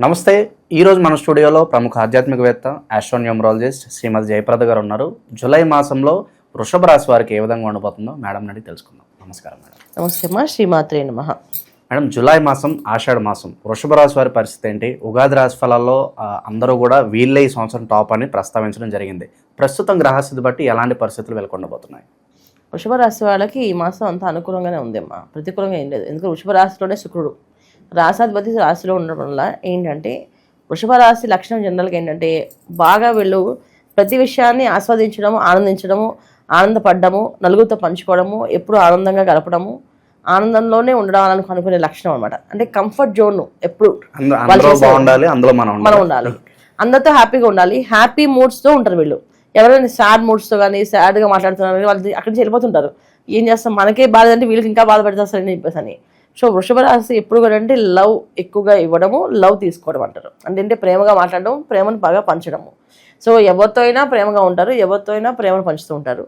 నమస్తే. ఈరోజు మన స్టూడియోలో ప్రముఖ ఆధ్యాత్మికవేత్త ఆస్ట్రోన్యూమరాలజిస్ట్ శ్రీమతి జయప్రద గారు ఉన్నారు. జూలై మాసంలో వృషభ రాశి వారికి ఏ విధంగా ఉండబోతుందో మేడం అడిగి తెలుసుకుందాం. నమస్కారం మేడం. నమస్తే అమ్మా, శ్రీమాత్రే నమః. మేడం, జూలై మాసం ఆషాఢ మాసం వృషభ రాశి వారి పరిస్థితి ఏంటి? ఉగాది రాశి ఫలాల్లో అందరూ కూడా వీళ్ళే ఈ సంవత్సరం టాప్ అని ప్రస్తావించడం జరిగింది. ప్రస్తుతం గ్రహస్థితి బట్టి ఎలాంటి పరిస్థితులు వెలుకొండబోతున్నాయి? వృషభ రాశి వాళ్ళకి ఈ మాసం అంతా అనుకూలంగానే ఉందమ్మా, ప్రతికూలంగా ఏం లేదు. ఎందుకంటే వృషభ రాశిలోనే శుక్రుడు రాశాధిపతి రాశిలో ఉండడం వల్ల ఏంటంటే వృషభ రాశి లక్షణం జనరల్గా ఏంటంటే బాగా వీళ్ళు ప్రతి విషయాన్ని ఆస్వాదించడము, ఆనందించడము, ఆనందపడ్డము, నలుగురితో పంచుకోవడము, ఎప్పుడు ఆనందంగా గడపడము, ఆనందంలోనే ఉండడం అనుకునే లక్షణం అనమాట. అంటే కంఫర్ట్ జోన్ ఎప్పుడు మనం ఉండాలి, అందరితో హ్యాపీగా ఉండాలి, హ్యాపీ మూడ్స్తో ఉంటారు వీళ్ళు. ఎవరైనా సాడ్ మూడ్స్తో కానీ సాడ్గా మాట్లాడుతున్నారు వాళ్ళు అక్కడి నుంచి వెళ్ళిపోతుంటారు. ఏం చేస్తాం, మనకే బాధ అంటే వీళ్ళకి ఇంకా బాధ పెడతారు అని చెప్పేసి అని. సో వృషభ రాశి ఎప్పుడు కూడా అంటే లవ్ ఎక్కువగా ఇవ్వడము, లవ్ తీసుకోవడం అంటారు. అంటే ప్రేమగా మాట్లాడడం, ప్రేమను బాగా పంచడము. సో ఎవరితో అయినా ప్రేమగా ఉంటారు, ఎవరితో అయినా ప్రేమను పంచుతూ ఉంటారు.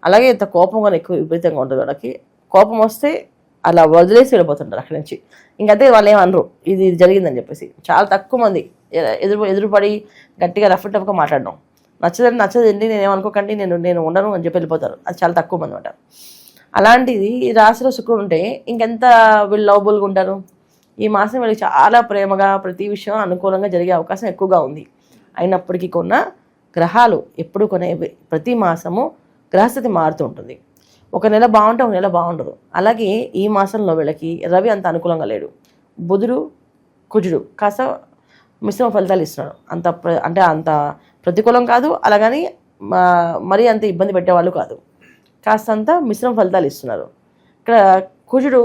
అలాగే ఇంత కోపం కానీ ఎక్కువ విపరీతంగా ఉంటుంది వాళ్ళకి. కోపం వస్తే అలా వదిలేసి వెళ్ళిపోతుంటారు అక్కడి నుంచి. ఇంకంతే వాళ్ళు ఏమనరు ఇది జరిగిందని చెప్పేసి. చాలా తక్కువ మంది ఎదురుపడి గట్టిగా రఫ్ టఫ్గా మాట్లాడడం, నచ్చదండి నేనేమనుకోకండి నేను ఉండను అని చెప్పి వెళ్ళిపోతారు. అది చాలా తక్కువ మంది అనమాట. అలాంటిది ఈ రాశిలో శుక్రుడు ఉంటే ఇంకెంత వీళ్ళు లవబుల్గా ఉంటారు. ఈ మాసం వీళ్ళకి చాలా ప్రేమగా ప్రతి విషయం అనుకూలంగా జరిగే అవకాశం ఎక్కువగా ఉంది. అయినప్పటికీ కొన్న గ్రహాలు ఎప్పుడు ప్రతి మాసము గ్రహస్థితి మారుతూ ఉంటుంది. ఒక నెల బాగుంటే ఒక నెల బాగుండదు. అలాగే ఈ మాసంలో వీళ్ళకి రవి అంత అనుకూలంగా లేడు. బుధుడు కుజుడు కాస్త మిశ్రమ ఫలితాలు ఇస్తున్నాడు. అంత ప్రతికూలం కాదు, అలాగని మరీ అంత ఇబ్బంది పెట్టేవాళ్ళు కాదు. కాస్తంత మిశ్రమ ఫలితాలు ఇస్తున్నారు. ఇక్కడ కుజుడు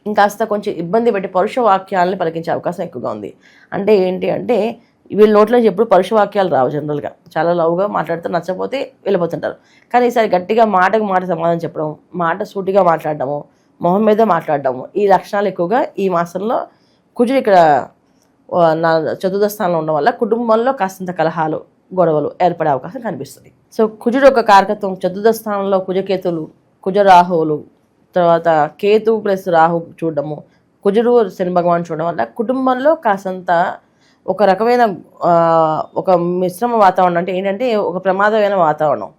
ఇంకాస్త కొంచెం ఇబ్బంది పెట్టి పరుష వాక్యాలని పలికించే అవకాశం ఎక్కువగా ఉంది. అంటే ఏంటి అంటే వీళ్ళ నోట్లో ఎప్పుడు పరుష వాక్యాలు రావు. జనరల్గా చాలా లవ్గా మాట్లాడుతూ నచ్చకపోతే వెళ్ళిపోతుంటారు. కానీ ఈసారి గట్టిగా మాటకు మాట సమాధానం చెప్పడం, మాట సూటిగా మాట్లాడడము, మొహం మీద మాట్లాడడము, ఈ లక్షణాలు ఎక్కువగా ఈ మాసంలో కుజుడు ఇక్కడ చతుర్థ స్థానంలో ఉండడం వల్ల కుటుంబంలో కాస్తంత కలహాలు, గొడవలు ఏర్పడే అవకాశం కనిపిస్తుంది. సో కుజుడు ఒక కారకత్వం. చతుర్థ స్థానంలో కుజకేతులు, కుజరాహువులు, తర్వాత కేతు ప్లస్ రాహు చూడడము, కుజుడు శని భగవాన్ చూడడం వల్ల కుటుంబంలో కాసంత ఒక రకమైన ఒక మిశ్రమ వాతావరణం. అంటే ఏంటంటే ఒక ప్రమాదమైన వాతావరణం,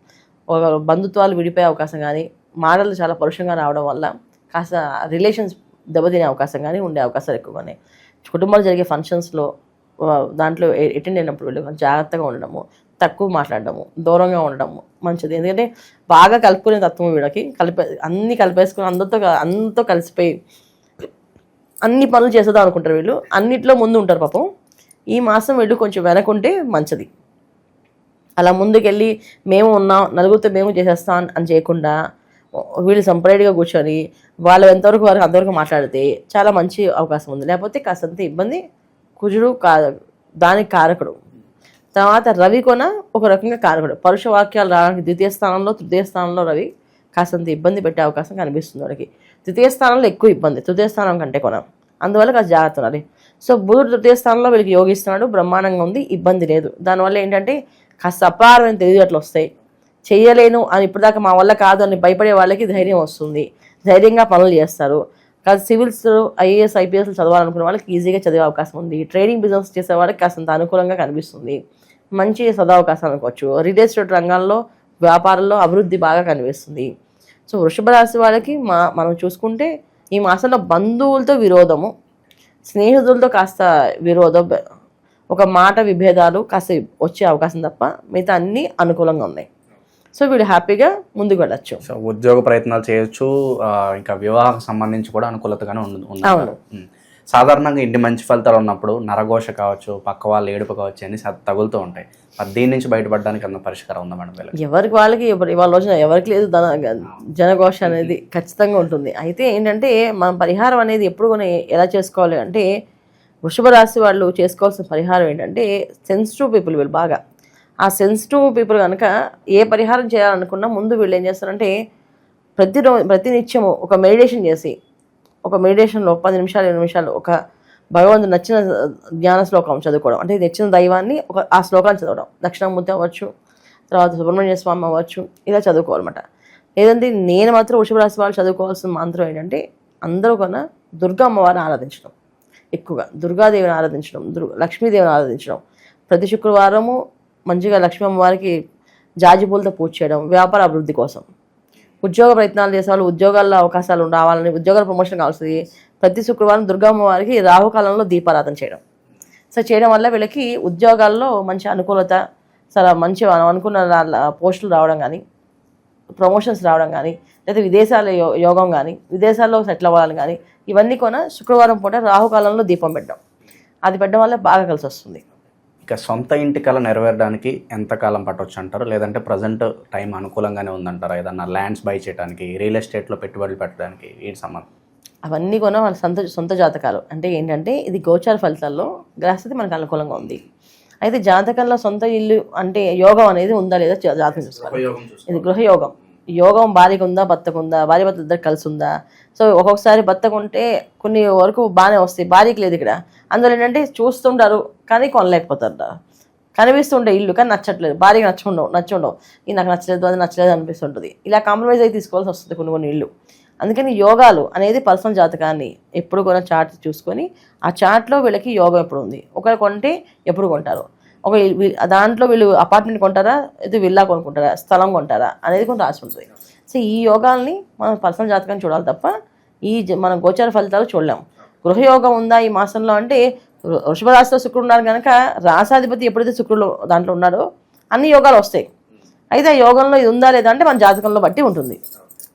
ఒక బంధుత్వాలు విడిపోయే అవకాశం కానీ, మాటలు చాలా పరుషంగా రావడం వల్ల కాస్త రిలేషన్స్ దెబ్బతినే అవకాశం కానీ ఉండే అవకాశాలు ఎక్కువగానే. కుటుంబాలు జరిగే ఫంక్షన్స్లో దాంట్లో అటెండ్ అయినప్పుడు వీళ్ళు జాగ్రత్తగా ఉండడము, తక్కువ మాట్లాడడము, దూరంగా ఉండడము మంచిది. ఎందుకంటే బాగా కలుపుకునే తత్వం వీళ్ళకి. అన్నీ కలిపేసుకుని అందరితో కలిసిపోయి అన్ని పనులు చేసేద్దాం అనుకుంటారు వీళ్ళు. అన్నిట్లో ముందు ఉంటారు పాపం. ఈ మాసం వీళ్ళు కొంచెం వెనకుంటే మంచిది. అలా ముందుకెళ్ళి మేము ఉన్నాం, నలుగురితో మేము చేసేస్తాం అని చేయకుండా వీళ్ళు సపరేట్గా కూర్చొని వాళ్ళు ఎంతవరకు వారికి అంతవరకు మాట్లాడితే చాలా మంచి అవకాశం ఉంది. లేకపోతే కాస్తంత ఇబ్బంది. కుజుడు దానికి కారకుడు. తర్వాత రవి కొన ఒక రకంగా కారకుడు. పరుష వాక్యాలు రావడానికి ద్వితీయ స్థానంలో, తృతీయ స్థానంలో రవి కాస్తంత ఇబ్బంది పెట్టే అవకాశం కనిపిస్తుంది వాడికి. ద్వితీయ స్థానంలో ఎక్కువ ఇబ్బంది, తృతీయ స్థానం కంటే కొన. అందువల్ల కాస్త జాగ్రత్త ఉండాలి. సో బుధుడు తృతీయ స్థానంలో వీళ్ళకి యోగిస్తున్నాడు, బ్రహ్మాండంగా ఉంది, ఇబ్బంది లేదు. దానివల్ల ఏంటంటే కాస్త అపారమైన తెలివితేటలు వస్తాయి. చేయలేను అని ఇప్పటిదాకా మా వల్ల కాదు అని భయపడే వాళ్ళకి ధైర్యం వస్తుంది, ధైర్యంగా పనులు చేస్తారు. కాస్త సివిల్స్, ఐఏఎస్, ఐపీఎస్లు చదవాలనుకునే వాళ్ళకి ఈజీగా చదివే అవకాశం ఉంది. ట్రేడింగ్ బిజినెస్ చేసే వాళ్ళకి కాస్తంత అనుకూలంగా కనిపిస్తుంది, మంచి సదవకాశం అనుకోవచ్చు. రియల్ ఎస్టేట్ రంగాల్లో, వ్యాపారంలో అభివృద్ధి బాగా కనిపిస్తుంది. సో వృషభ రాశి వాళ్ళకి మనం చూసుకుంటే ఈ మాసంలో బంధువులతో విరోధము, స్నేహితులతో కాస్త విరోధం, ఒక మాట విభేదాలు కాస్త వచ్చే అవకాశం తప్ప మిగతా అన్నీ అనుకూలంగా ఉన్నాయి. సో వీడు హ్యాపీగా ముందుకు వెళ్ళచ్చు. సో ఉద్యోగ ప్రయత్నాలు చేయొచ్చు, ఇంకా వివాహం సంబంధించి కూడా అనుకూలతగానే ఉంది. సాధారణంగా ఇంటి మంచి ఫలితాలు ఉన్నప్పుడు నరఘోష కావచ్చు, పక్క వాళ్ళు ఏడుపు కావచ్చు అని తగులుతూ ఉంటాయి. దీని నుంచి బయటపడడానికి అన్న పరిష్కారం ఉందా మేడం? ఎవరికి వాళ్ళకి ఇవాళ రోజున ఎవరికి లేదు జనఘోష అనేది ఖచ్చితంగా ఉంటుంది. అయితే ఏంటంటే మనం పరిహారం అనేది ఎప్పుడు కూడా ఎలా చేసుకోవాలి అంటే, వృషభ రాశి వాళ్ళు చేసుకోవాల్సిన పరిహారం ఏంటంటే, సెన్సిటివ్ పీపుల్ వీళ్ళు బాగా. ఆ సెన్సిటివ్ పీపుల్ కనుక ఏ పరిహారం చేయాలనుకున్నా ముందు వీళ్ళు ఏం చేస్తారంటే ప్రతినిత్యము ఒక మెడిటేషన్ చేసి, ఒక మెడిటేషన్లో 10 నిమిషాలు 20 నిమిషాలు ఒక భగవంతుడు నచ్చిన జ్ఞాన శ్లోకం చదువుకోవడం. అంటే నచ్చిన దైవాన్ని ఆ శ్లోకాన్ని చదవడం. దక్షిణామూర్తి అవ్వచ్చు, తర్వాత సుబ్రహ్మణ్య స్వామి అవ్వచ్చు, ఇలా చదువుకోవాలన్నమాట. లేదంటే నేను మాత్రం వృషభ రాశి వాళ్ళు చదువుకోవాల్సిన మంత్రం ఏంటంటే అందరూ కన్నా దుర్గా అమ్మవారిని ఆరాధించడం. ఎక్కువగా దుర్గాదేవిని ఆరాధించడం, లక్ష్మీదేవిని ఆరాధించడం, ప్రతి శుక్రవారము మంచిగా లక్ష్మీ అమ్మవారికి జాజి పూలతో పూజ చేయడం, వ్యాపార అభివృద్ధి కోసం. ఉద్యోగ ప్రయత్నాలు చేసే వాళ్ళు ఉద్యోగాల్లో అవకాశాలు రావాలని, ఉద్యోగాల ప్రమోషన్ కావాల్సింది ప్రతి శుక్రవారం దుర్గమ్మవారికి రాహుకాలంలో దీపారాధన చేయడం. సో చేయడం వల్ల వీళ్ళకి ఉద్యోగాల్లో మంచి అనుకూలత, చాలా మంచి అనుకున్న పోస్టులు రావడం కానీ, ప్రమోషన్స్ రావడం కానీ, లేదా విదేశాల యోగం కానీ, విదేశాల్లో సెటిల్ అవ్వాలని కానీ, ఇవన్నీ కూడా శుక్రవారం పూట రాహుకాలంలో దీపం పెట్టడం, అది పెట్టడం వల్ల బాగా కలిసి వస్తుంది. ఇక సొంత ఇంటి కళ నెరవేరడానికి ఎంతకాలం పట్టవచ్చు అంటారు? లేదంటే ప్రజెంట్ టైం అనుకూలంగానే ఉందంటారా? ఏదన్నా ల్యాండ్స్ బై చేయడానికి, రియల్ ఎస్టేట్లో పెట్టుబడులు పెట్టడానికి ఏంటి సంబంధం? అవన్నీ కూడా వాళ్ళ సొంత జాతకాలు. అంటే ఏంటంటే ఇది గోచార ఫలితాల్లో గ్రహస్థితి మనకు అనుకూలంగా ఉంది. అయితే జాతకంలో సొంత ఇల్లు అంటే యోగం అనేది ఉందా లేదా జాతకం చూసుకోవాలి. ఇది గృహయోగం. యోగం భార్యకు ఉందా, భర్తకు ఉందా, భార్య భర్త ఇద్దరు కలిసి ఉందా. సో ఒక్కొక్కసారి భర్తకు ఉంటే కొన్ని వరకు బాగానే వస్తాయి, భార్యకి లేదు ఇక్కడ. అందులో ఏంటంటే చూస్తుంటారు కానీ కొనలేకపోతారు, కనిపిస్తుంటే ఇల్లు కానీ నచ్చట్లేదు, భార్యకి నచ్చుండవు, ఇది నాకు నచ్చలేదు, అది నచ్చలేదు అనిపిస్తుంటుంది. ఇలా కాంప్రమైజ్ అయితే తీసుకోవాల్సి వస్తుంది కొన్ని ఇల్లు. అందుకని యోగాలు అనేది పర్సనల్ జాతకాన్ని ఎప్పుడు కూడా చార్ట్ చూసుకొని ఆ చార్ట్లో వీళ్ళకి యోగం ఎప్పుడు ఉంది, ఒకరు కొంటే ఎప్పుడు కొంటారు, ఒక దాంట్లో వీళ్ళు అపార్ట్మెంట్ కొంటారా, ఇది విల్లా కొనుక్కుంటారా, స్థలం కొంటారా అనేది కొంత రాసి ఉంటుంది. సో ఈ యోగాల్ని మనం పర్సనల్ జాతకాన్ని చూడాలి తప్ప మనం గోచార ఫలితాలు చూడలేము. గృహయోగం ఉందా ఈ మాసంలో అంటే వృషభ రాశిలో శుక్రుడు ఉన్నారు కనుక రాసాధిపతి ఎప్పుడైతే శుక్రుడు దాంట్లో ఉన్నాడో అన్ని యోగాలు వస్తాయి. అయితే ఆ యోగంలో ఇది ఉందా లేదా అంటే మన జాతకంలో బట్టి ఉంటుంది,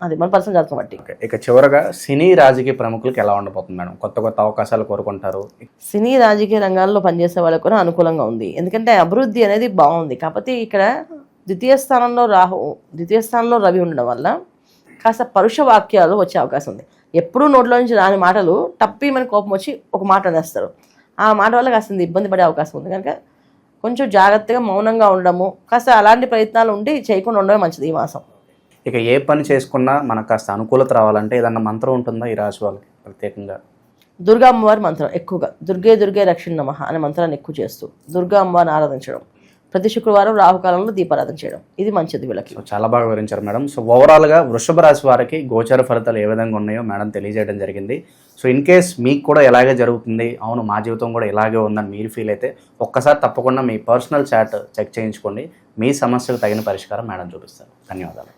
అది మన పర్సనల్ జాతకం బట్టి. ఇక చివరగా సినీ రాజకీయ ప్రముఖులకు ఎలా ఉండబోతుంది మేడం? కొత్త అవకాశాలు కోరుకుంటారు. సినీ రాజకీయ రంగాల్లో పనిచేసే వాళ్ళకు కూడా అనుకూలంగా ఉంది, ఎందుకంటే అభివృద్ధి అనేది బాగుంది. కాకపోతే ఇక్కడ ద్వితీయ స్థానంలో రవి ఉండడం వల్ల కాస్త పరుష వాక్యాలు వచ్చే అవకాశం ఉంది. ఎప్పుడూ నోట్లో నుంచి రాని మాటలు టప్పి మన కోపం వచ్చి ఒక మాట అనేస్తారు. ఆ మాట వల్ల కాస్త ఇబ్బంది పడే అవకాశం ఉంది. కనుక కొంచెం జాగ్రత్తగా మౌనంగా ఉండడము, కాస్త అలాంటి ప్రయత్నాలు ఉండి చేయకుండా ఉండడమే మంచిది ఈ మాసం. ఇక ఏ పని చేసుకున్నా మనకు కాస్త అనుకూలత రావాలంటే ఏదన్నా మంత్రం ఉంటుందా ఈ రాశి వాళ్ళకి ప్రత్యేకంగా? దుర్గా అమ్మవారి మంత్రం ఎక్కువగా, దుర్గే రక్షణ నమః అనే మంత్రాన్ని ఎక్కువ చేస్తూ దుర్గా అమ్మవారిని ఆరాధించడం, ప్రతి శుక్రవారం రాహుకాలంలో దీపారాధన చేయడం, ఇది మంచిది వీళ్ళకి. చాలా బాగా వివరించారు మేడం. సో ఓవరాల్గా వృషభ రాశి వారికి గోచార ఫలితాలు ఏ విధంగా ఉన్నాయో మేడం తెలియజేయడం జరిగింది. సో ఇన్ కేస్ మీకు కూడా ఇలాగే జరుగుతుంది, అవును మా జీవితం కూడా ఇలాగే ఉందని మీరు ఫీల్ అయితే ఒక్కసారి తప్పకుండా మీ పర్సనల్ చాట్ చెక్ చేయించుకోండి, మీ సమస్యకు తగిన పరిష్కారం మేడం చూపిస్తారు. ధన్యవాదాలు.